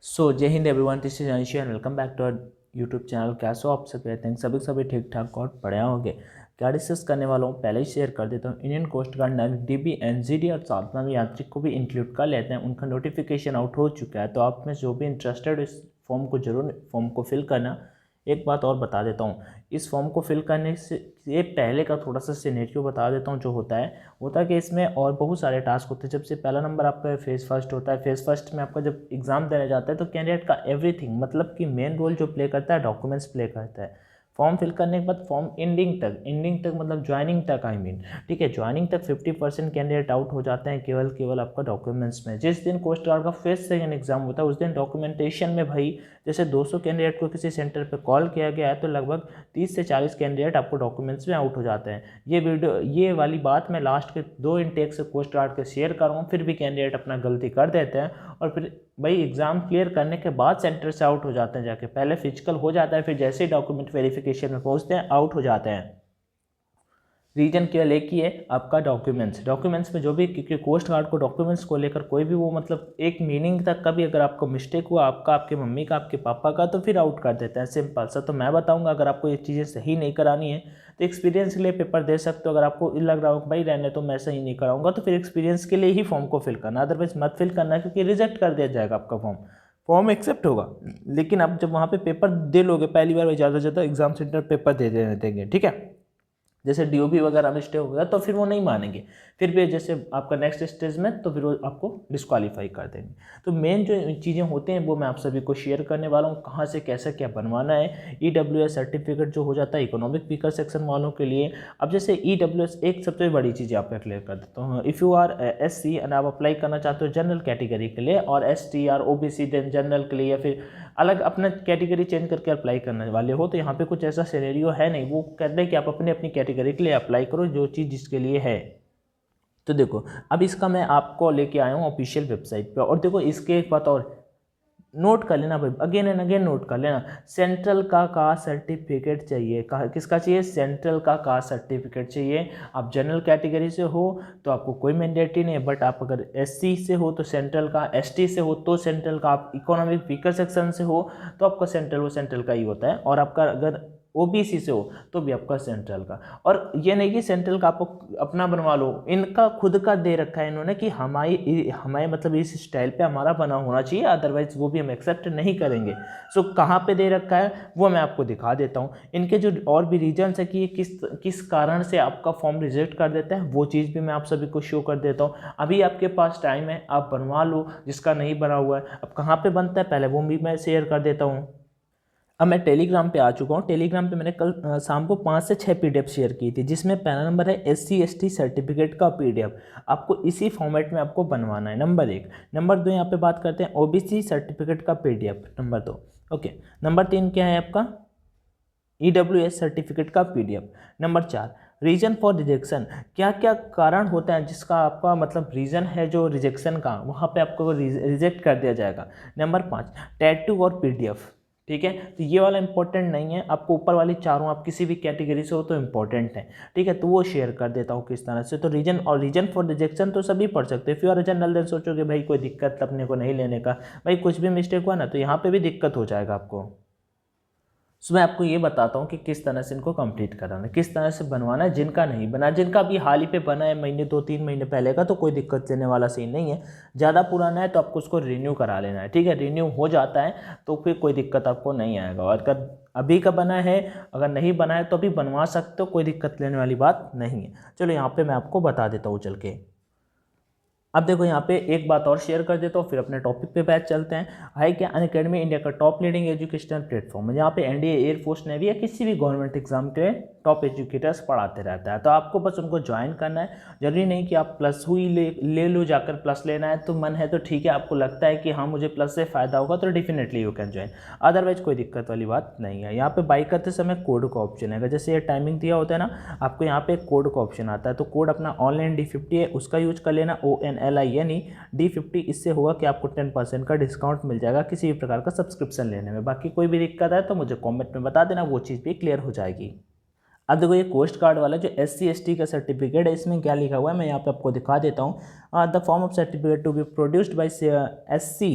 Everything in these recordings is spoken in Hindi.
जय Hind everyone, this is Anshi and welcome back to our YouTube channel. कैसे हो आप सब? कहते हैं सभी ठीक ठाक और बढ़िया होंगे। क्या डिस्कस करने वाला हूँ पहले ही शेयर कर देता हूँ। इंडियन कोस्ट गार्ड नाविक डीबी एनजीडी और साधना में यात्री को भी इंक्लूड कर लेते हैं। उनका नोटिफिकेशन आउट हो चुका है, तो आप में जो भी इंटरेस्टेड इस फॉर्म को जरूर फॉर्म को फिल करना। एक बात और बता देता हूँ, इस फॉर्म को फिल करने से ये पहले का थोड़ा सा सिनेरियो बता देता हूँ। जो होता है कि इसमें और बहुत सारे टास्क होते हैं। जब से पहला नंबर आपका फेज़ फर्स्ट होता है। फेज़ फर्स्ट में आपका जब एग्ज़ाम देने जाता है तो कैंडिडेट का एवरीथिंग, मतलब कि मेन रोल जो प्ले करता है डॉक्यूमेंट्स प्ले करता है। फॉर्म फिल करने के बाद फॉर्म एंडिंग तक मतलब ज्वाइनिंग तक ठीक है, ज्वाइनिंग तक 50% कैंडिडेट आउट हो जाते हैं केवल आपका डॉक्यूमेंट्स में। जिस दिन कोस्ट गार्ड का फेज सेकंड एग्जाम होता है उस दिन डॉक्यूमेंटेशन में भाई जैसे 200 कैंडिडेट को किसी सेंटर पे कॉल किया गया है तो लगभग 30 से 40 कैंडिडेट आपको डॉक्यूमेंट्स में आउट हो जाते हैं। ये वाली बात मैं लास्ट के 2 इनटेक से कोस्ट गार्ड के शेयर करूँगा। फिर भी कैंडिडेट अपना गलती कर देते हैं और फिर भाई एग्ज़ाम क्लियर करने के बाद सेंटर से आउट हो जाते हैं। जाके पहले फिजिकल हो जाता है, फिर जैसे ही डॉक्यूमेंट वेरिफिकेशन में पहुंचते हैं आउट हो जाते हैं। रीजन केवल एक ही है, आपका डॉक्यूमेंट्स में जो भी, क्योंकि कोस्ट गार्ड को डॉक्यूमेंट्स को लेकर कोई भी वो मतलब एक मीनिंग तक का भी अगर आपको मिस्टेक हुआ आपका, आपके मम्मी का, आपके पापा का, तो फिर आउट कर देते हैं। सिंपल सा। तो मैं बताऊंगा अगर आपको ये चीज़ें सही नहीं करानी है तो एक्सपीरियंस के लिए पेपर दे सकते हो। अगर आपको लग रहा हो भाई रहने तो मैं सही नहीं कराऊंगा तो फिर एक्सपीरियंस के लिए ही फॉर्म को फिल करना, अदरवाइज मत फिल करना क्योंकि रिजेक्ट कर दिया जाएगा आपका फॉर्म एक्सेप्ट होगा लेकिन आप जब वहाँ पे पेपर दे लोगे पहली बार, ज़्यादा से ज़्यादा एग्जाम सेंटर पेपर दे देंगे, ठीक है। जैसे डीओबी वगैरह में स्टे हो गया तो फिर वो नहीं मानेंगे। फिर भी जैसे आपका नेक्स्ट स्टेज में तो फिर वो आपको डिस्क्वालीफाई कर देंगे। तो मेन जो चीज़ें होते हैं वो मैं आप सभी को शेयर करने वाला हूँ, कहाँ से कैसे क्या बनवाना है। ईडब्ल्यूएस सर्टिफिकेट जो हो जाता है इकोनॉमिक वीकर सेक्शन वालों के लिए। अब जैसे ईडब्ल्यूएस एक सबसे बड़ी चीज़ आप क्लियर कर देता हूँ। If you are SC and आप अप्लाई करना चाहते हो जनरल कैटेगरी के लिए, और ST or OBC then general के लिए, या फिर अलग अपना कैटेगरी चेंज करके अप्लाई करने वाले हो, तो यहाँ पे कुछ ऐसा सिनेरियो है नहीं। वो कहते हैं कि आप अपनी अपनी कैटेगरी के लिए अप्लाई करो जो चीज़ जिसके लिए है। तो देखो अब इसका मैं आपको लेके आया हूँ ऑफिशियल वेबसाइट पे, और देखो इसके एक बात और नोट कर लेना भाई, अगेन एंड अगेन नोट कर लेना। सेंट्रल का कास्ट सर्टिफिकेट चाहिए। किसका चाहिए? सेंट्रल का कास्ट सर्टिफिकेट चाहिए। आप जनरल कैटेगरी से हो तो आपको कोई मैंडेटरी नहीं है, बट आप अगर एससी से हो तो सेंट्रल का, एसटी से हो तो सेंट्रल का, आप इकोनॉमिक वीकर सेक्शन से हो तो आपका सेंट्रल, वो सेंट्रल का ही होता है। और आपका अगर ओबीसी से हो तो भी आपका सेंट्रल का। और ये नहीं कि सेंट्रल का आपको अपना बनवा लो, इनका खुद का दे रखा है इन्होंने कि हमारे मतलब इस स्टाइल पे हमारा बना होना चाहिए, अदरवाइज वो भी हम एक्सेप्ट नहीं करेंगे। सो कहाँ पे दे रखा है वो मैं आपको दिखा देता हूँ। इनके जो और भी रीजन्स है कि किस कारण से आपका फॉर्म रिजेक्ट कर देता है वो चीज़ भी मैं आप सभी को शो कर देता हूँ। अभी आपके पास टाइम है, आप बनवा लो जिसका नहीं बना हुआ है। अब कहाँ पर बनता है पहले वो भी मैं शेयर कर देता हूँ। अब मैं टेलीग्राम पे आ चुका हूँ। टेलीग्राम पे मैंने कल शाम को 5 से 6 पीडीएफ शेयर की थी, जिसमें पहला नंबर है एससी एसटी सर्टिफिकेट का पीडीएफ। आपको इसी फॉर्मेट में आपको बनवाना है, नंबर 1। नंबर 2 यहाँ पे बात करते हैं ओबीसी सर्टिफिकेट का पीडीएफ, नंबर 2। ओके, नंबर 3 क्या है आपका? ईडब्ल्यूएस सर्टिफिकेट का PDF. Number 4 reason for rejection, क्या क्या कारण होता है जिसका आपका मतलब रीज़न है जो रिजेक्शन का, वहाँ पे आपको रिजेक्ट कर दिया जाएगा। नंबर 5 टैटू और पीडीएफ, ठीक है। तो ये वाला इंपॉर्टेंट नहीं है, आपको ऊपर वाली चारों आप किसी भी कैटेगरी से हो तो इंपॉर्टेंट है, ठीक है। तो वो शेयर कर देता हूँ किस तरह से। तो रीजन फॉर रिजेक्शन तो सभी पढ़ सकते हैं। If you are general then सोचोगे भाई कोई दिक्कत अपने को नहीं लेने का, भाई कुछ भी मिस्टेक हुआ ना तो यहाँ पे भी दिक्कत हो जाएगा आपको। सो मैं आपको ये बताता हूँ कि किस तरह से इनको कंप्लीट कराना है, किस तरह से बनवाना है। जिनका नहीं बना, जिनका अभी हाल ही पे बना है महीने 2-3 महीने पहले का, तो कोई दिक्कत देने वाला सीन नहीं है। ज़्यादा पुराना है तो आपको उसको रिन्यू करा लेना है, ठीक है। रिन्यू हो जाता है तो फिर कोई दिक्कत आपको नहीं आएगा। और अगर अभी का बना है, अगर नहीं बना है तो अभी बनवा सकते हो, कोई दिक्कत लेने वाली बात नहीं है। चलो यहाँ पर मैं आपको बता देता हूँ चल के। अब देखो यहाँ पे एक बात और शेयर कर देता हूँ, फिर अपने टॉपिक पे बैच चलते हैं। हाई क्या अनअकैडमी इंडिया का टॉप लीडिंग एजुकेशनल प्लेटफॉर्म है, यहाँ पे एनडीए, एयरफोर्स, नेवी या किसी भी गवर्नमेंट एग्जाम के टॉप एजुकेटर्स पढ़ाते रहता है। तो आपको बस उनको ज्वाइन करना है। जरूरी नहीं कि आप प्लस हुई ले लो, जाकर प्लस लेना है तो मन है तो ठीक है, आपको लगता है कि हाँ मुझे प्लस से फ़ायदा होगा तो definitely you can join, otherwise कोई दिक्कत वाली बात नहीं है। यहाँ पे बाई करते समय कोड का ऑप्शन है, जैसे ये टाइमिंग दिया होता है ना, आपको यहाँ पे कोड का ऑप्शन आता है। तो कोड अपना ऑनलाइन D50 है उसका यूज कर लेना, ONLINE D50। इससे होगा कि आपको 10% का डिस्काउंट मिल जाएगा किसी भी प्रकार का सब्सक्रिप्शन लेने में। बाकी कोई भी दिक्कत है तो मुझे कमेंट में बता देना, वो चीज़ भी क्लियर हो जाएगी। अब देखो ये कोस्ट गार्ड वाला जो SC ST का सर्टिफिकेट है, इसमें क्या लिखा हुआ है मैं यहाँ पे आपको दिखा देता हूँ। The form of certificate to be produced by SC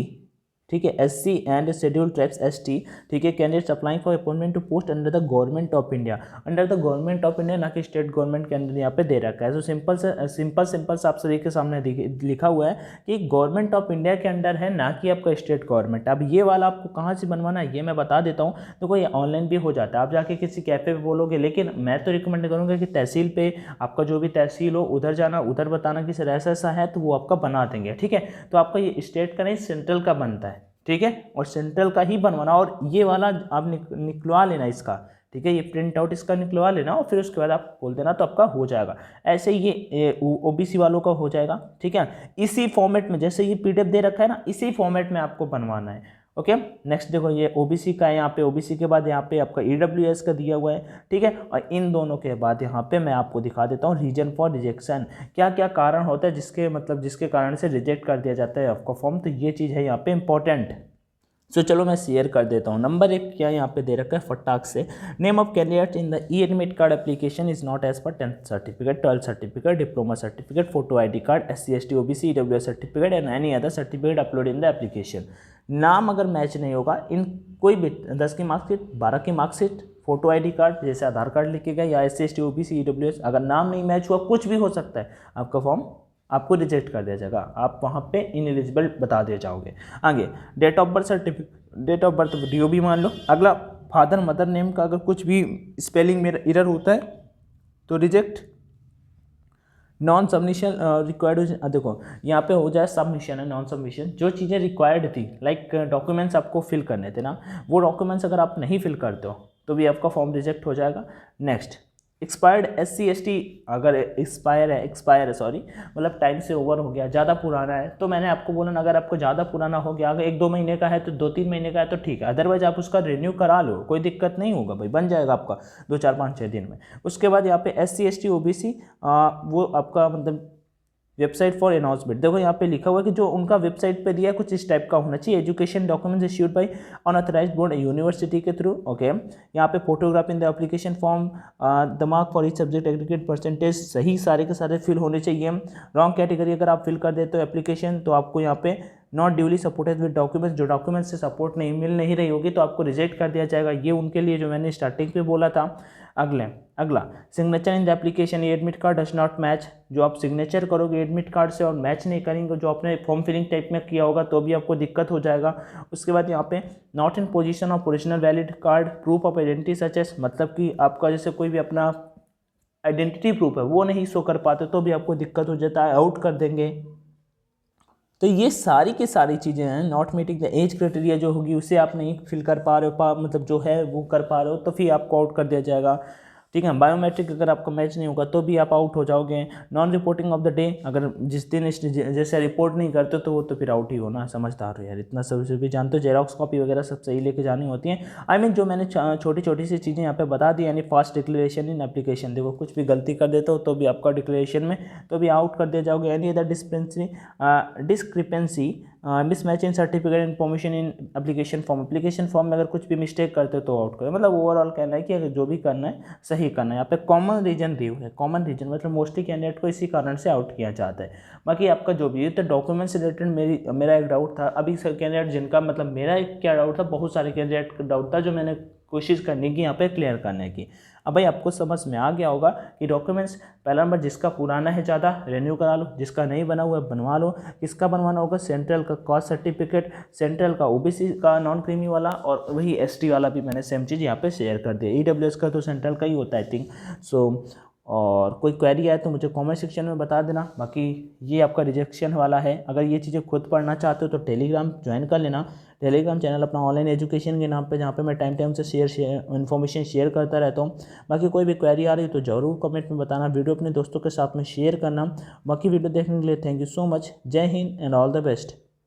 ठीक है, SC and schedule tribes ST, ठीक है, candidates applying for appointment to post under the government of India, under the government of India, ना कि स्टेट गवर्नमेंट के अंदर यहाँ पे दे रखा है। तो सिंपल सा आप सभी के सामने लिखा हुआ है कि गवर्नमेंट ऑफ इंडिया के अंडर है, ना कि आपका स्टेट गवर्नमेंट। अब ये वाला आपको कहाँ से बनवाना है ये मैं बता देता हूँ। तो कोई ऑनलाइन भी हो जाता है, आप जाके किसी कैफे पे बोलोगे, लेकिन मैं तो रिकमेंड करूँगा कि तहसील पे आपका जो भी तहसील हो उधर जाना, उधर बताना कि सर ऐसा ऐसा है, तो वो आपका बना देंगे। ठीक है, तो आपका ये स्टेट का नहीं सेंट्रल का बनता है। ठीक है, और सेंट्रल का ही बनवाना, और ये वाला आप निकलवा लेना इसका। ठीक है, ये प्रिंट आउट इसका निकलवा लेना और फिर उसके बाद आप बोल देना, तो आपका हो जाएगा। ऐसे ये OBC वालों का हो जाएगा। ठीक है, इसी फॉर्मेट में जैसे ये PDF दे रखा है ना, इसी फॉर्मेट में आपको बनवाना है। ओके, नेक्स्ट देखो, ये OBC का है, यहाँ पे OBC के बाद यहाँ पे आपका EWS का दिया हुआ है। ठीक है, और इन दोनों के बाद यहाँ पे मैं आपको दिखा देता हूँ रीजन फॉर रिजेक्शन, क्या क्या कारण होता है जिसके कारण से रिजेक्ट कर दिया जाता है आपका फॉर्म। तो ये चीज़ है यहाँ पे इंपॉर्टेंट। सो चलो मैं शेयर कर देता हूँ। नंबर 1 क्या यहाँ पे दे रखा है फटाक से, name of candidate in the e-admit card application is not as per 10th certificate, 12th certificate, diploma certificate, photo ID card, SC ST OBC EWS certificate and any other certificate upload in the application. नाम अगर मैच नहीं होगा इन कोई भी 10 की मार्कशीट, 12 की मार्कशीट, फोटो ID कार्ड जैसे आधार कार्ड लिखे गए, या SC ST OBC EWS, अगर नाम नहीं मैच हुआ, कुछ भी हो सकता है, आपका फॉर्म आपको रिजेक्ट कर दिया जाएगा, आप वहाँ पे इनएलिजिबल बता दिए जाओगे। आगे date of birth certificate, date of birth DOB मान लो। अगला फादर मदर नेम का अगर कुछ भी स्पेलिंग में एरर होता है तो रिजेक्ट। नॉन सबमिशन रिक्वायर्ड, देखो यहाँ पे हो जाए सबमिशन है, नॉन सबमिशन जो चीज़ें रिक्वायर्ड थी, लाइक डॉक्यूमेंट्स आपको फिल करने थे ना, वो डॉक्यूमेंट्स अगर आप नहीं फिल करते हो तो भी आपका फॉर्म रिजेक्ट हो जाएगा। नेक्स्ट एक्सपायर्ड SC ST, अगर एक्सपायर है सॉरी, मतलब टाइम से ओवर हो गया, ज़्यादा पुराना है, तो मैंने आपको बोला ना, अगर आपको ज़्यादा पुराना हो गया, अगर 1-2 महीने का है तो 2-3 महीने का है तो ठीक है, अदरवाइज आप उसका रिन्यू करा लो, कोई दिक्कत नहीं होगा भाई, बन जाएगा आपका 2-4-5-6 दिन में। उसके बाद यहाँ पे SC ST OBC वो आपका मतलब वेबसाइट फॉर अनाउंसमेंट, देखो यहाँ पे लिखा हुआ है कि जो उनका वेबसाइट पे दिया है कुछ इस टाइप का होना चाहिए, education documents issued by unauthorized board university के थ्रू। ओके, यहाँ पे photograph in the application form, the mark for each subject aggregate percentage, सही सारे के सारे फिल होने चाहिए। रॉन्ग कैटेगरी अगर आप फिल कर देते हो एप्लीकेशन, तो आपको यहाँ पे not duly supported with documents, जो डॉक्यूमेंट्स से सपोर्ट मिल नहीं रही होगी तो आपको रिजेक्ट कर दिया जाएगा। ये उनके लिए जो मैंने स्टार्टिंग पे बोला था। अगला signature in the application admit card does not match, जो आप सिग्नेचर करोगे एडमिट कार्ड से और मैच नहीं करेंगे जो आपने फॉर्म फिलिंग टाइप में किया होगा तो भी आपको दिक्कत हो जाएगा। उसके बाद यहाँ पे not in position of original valid card, proof of identity such as, मतलब कि आपका जैसे कोई भी अपना आइडेंटिटी प्रूफ है वो नहीं शो कर पाते तो भी आपको दिक्कत हो जाता है, आउट कर देंगे। तो ये सारी की सारी चीज़ें हैं। Not meeting the age criteria जो होगी उसे आप नहीं फिल कर पा रहे हो, मतलब जो है वो कर पा रहे हो, तो फिर आपको आउट कर दिया जाएगा। ठीक है, बायोमेट्रिक अगर आपका मैच नहीं होगा तो भी आप आउट हो जाओगे। Non reporting of the day, अगर जिस दिन जैसे रिपोर्ट नहीं करते तो वो तो फिर आउट ही होना, समझदार हो यार, इतना सब भी जानते हो। जेरोक्स कॉपी वगैरह सब सही लेके जानी होती हैं। आई मीन जो मैंने छोटी छोटी सी चीज़ें यहाँ पे बता दी, यानी फास्ट डिक्लेरेशन इन एप्लीकेशन, देखो कुछ भी गलती कर देते हो तो भी आपका डिक्लेरेशन में तो भी आउट कर दिया जाओगे। Any other discrepancy mismatch in certificate information in application form में अगर कुछ भी मिस्टेक करते हो तो आउट करो। मतलब ओवरऑल कहना है कि अगर जो भी करना है सही करना है। यहाँ पे कॉमन रीजन दी हुई है, कॉमन रीजन मतलब मोस्टली कैंडिडेट को इसी कारण से आउट किया जाता है। बाकी आपका जो भी है, तो डॉक्यूमेंट से रिलेटेड मेरा एक डाउट था, अभी कैंडिडेट जिनका मतलब मेरा एक क्या डाउट था, बहुत सारे कैंडिडेट का डाउट था जो मैंने कोशिश करने की यहाँ पे क्लियर करने की। अब भाई आपको समझ में आ गया होगा कि डॉक्यूमेंट्स पहला नंबर जिसका पुराना है ज़्यादा रिन्यू करा लो, जिसका नहीं बना हुआ है बनवा लो। किसका बनवाना होगा, सेंट्रल का कास्ट सर्टिफिकेट, सेंट्रल का OBC का नॉन क्रीमी वाला, और वही ST वाला भी मैंने सेम चीज़ यहाँ पे शेयर कर दिया। EWS का तो सेंट्रल का ही होता है आई थिंक सो। और कोई क्वेरी आए तो मुझे कमेंट सेक्शन में बता देना। बाकी ये आपका रिजेक्शन वाला है, अगर ये चीज़ें खुद पढ़ना चाहते हो तो टेलीग्राम ज्वाइन कर लेना। टेलीग्राम चैनल अपना ऑनलाइन एजुकेशन के नाम पे, जहाँ पे मैं टाइम से इन्फॉर्मेशन शेयर करता रहता हूँ। बाकी कोई भी क्वेरी आ रही है तो ज़रूर कमेंट में बताना, वीडियो अपने दोस्तों के साथ में शेयर करना। बाकी वीडियो देखने के लिए थैंक यू सो मच। जय हिंद एंड ऑल द बेस्ट।